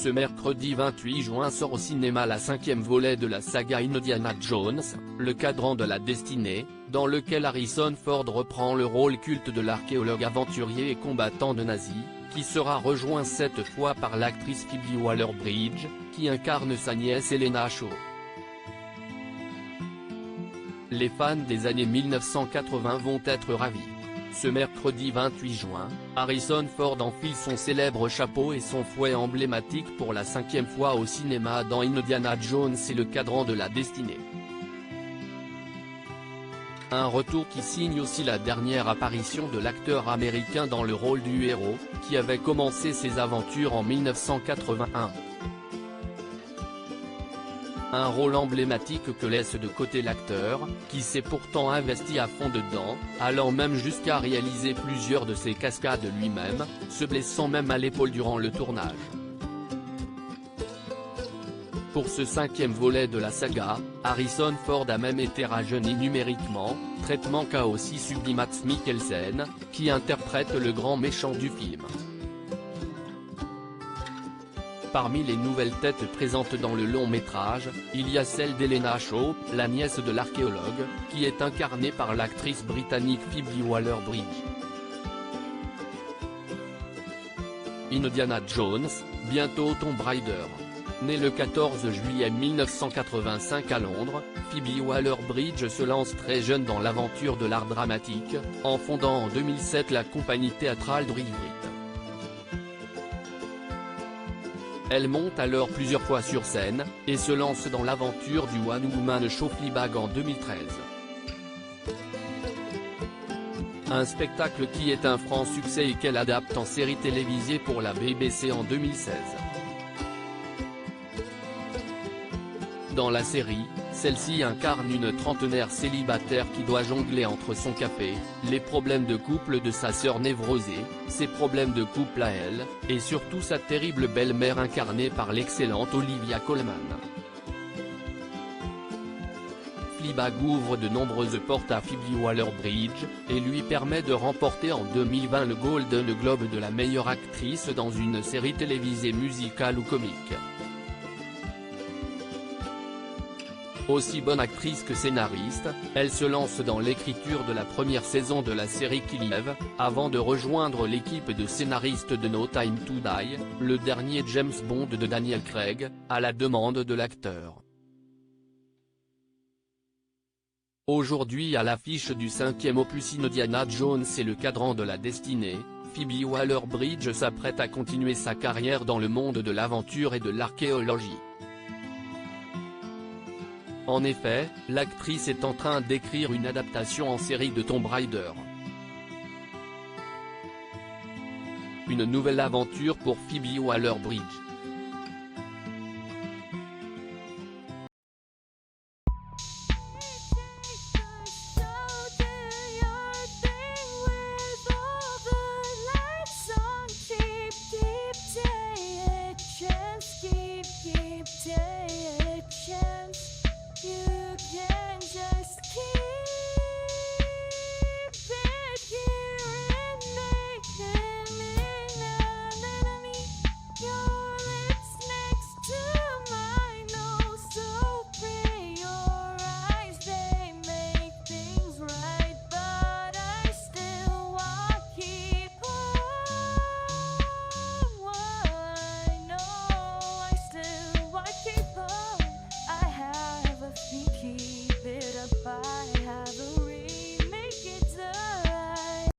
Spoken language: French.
Ce mercredi 28 juin sort au cinéma la 5e volet de la saga Indiana Jones, le cadran de la destinée, dans lequel Harrison Ford reprend le rôle culte de l'archéologue aventurier et combattant de nazis, qui sera rejoint cette fois par l'actrice Phoebe Waller-Bridge, qui incarne sa nièce Helena Shaw. Les fans des années 1980 vont être ravis. Ce mercredi 28 juin, Harrison Ford enfile son célèbre chapeau et son fouet emblématique pour la 5e fois au cinéma dans Indiana Jones et le cadran de la destinée. Un retour qui signe aussi la dernière apparition de l'acteur américain dans le rôle du héros, qui avait commencé ses aventures en 1981. Un rôle emblématique que laisse de côté l'acteur, qui s'est pourtant investi à fond dedans, allant même jusqu'à réaliser plusieurs de ses cascades lui-même, se blessant même à l'épaule durant le tournage. Pour ce 5e volet de la saga, Harrison Ford a même été rajeuni numériquement, traitement qu'a aussi subi Mads Mikkelsen, qui interprète le grand méchant du film. Parmi les nouvelles têtes présentes dans le long métrage, il y a celle d'Helena Shaw, la nièce de l'archéologue, qui est incarnée par l'actrice britannique Phoebe Waller-Bridge. Indiana Jones, bientôt Tomb Raider. Née le 14 juillet 1985 à Londres, Phoebe Waller-Bridge se lance très jeune dans l'aventure de l'art dramatique, en fondant en 2007 la compagnie théâtrale Druid. Elle monte alors plusieurs fois sur scène, et se lance dans l'aventure du One Woman Show Fleabag en 2013. Un spectacle qui est un franc succès et qu'elle adapte en série télévisée pour la BBC en 2016. Dans la série, celle-ci incarne une trentenaire célibataire qui doit jongler entre son café, les problèmes de couple de sa sœur névrosée, ses problèmes de couple à elle, et surtout sa terrible belle-mère incarnée par l'excellente Olivia Colman. Fleabag ouvre de nombreuses portes à Phoebe Waller-Bridge, et lui permet de remporter en 2020 le Golden Globe de la meilleure actrice dans une série télévisée musicale ou comique. Aussi bonne actrice que scénariste, elle se lance dans l'écriture de la première saison de la série Kill Eve, avant de rejoindre l'équipe de scénaristes de No Time to Die, le dernier James Bond de Daniel Craig, à la demande de l'acteur. Aujourd'hui à l'affiche du 5e opus Indiana Jones et le cadran de la destinée, Phoebe Waller-Bridge s'apprête à continuer sa carrière dans le monde de l'aventure et de l'archéologie. En effet, l'actrice est en train d'écrire une adaptation en série de Tomb Raider. Une nouvelle aventure pour Phoebe Waller-Bridge.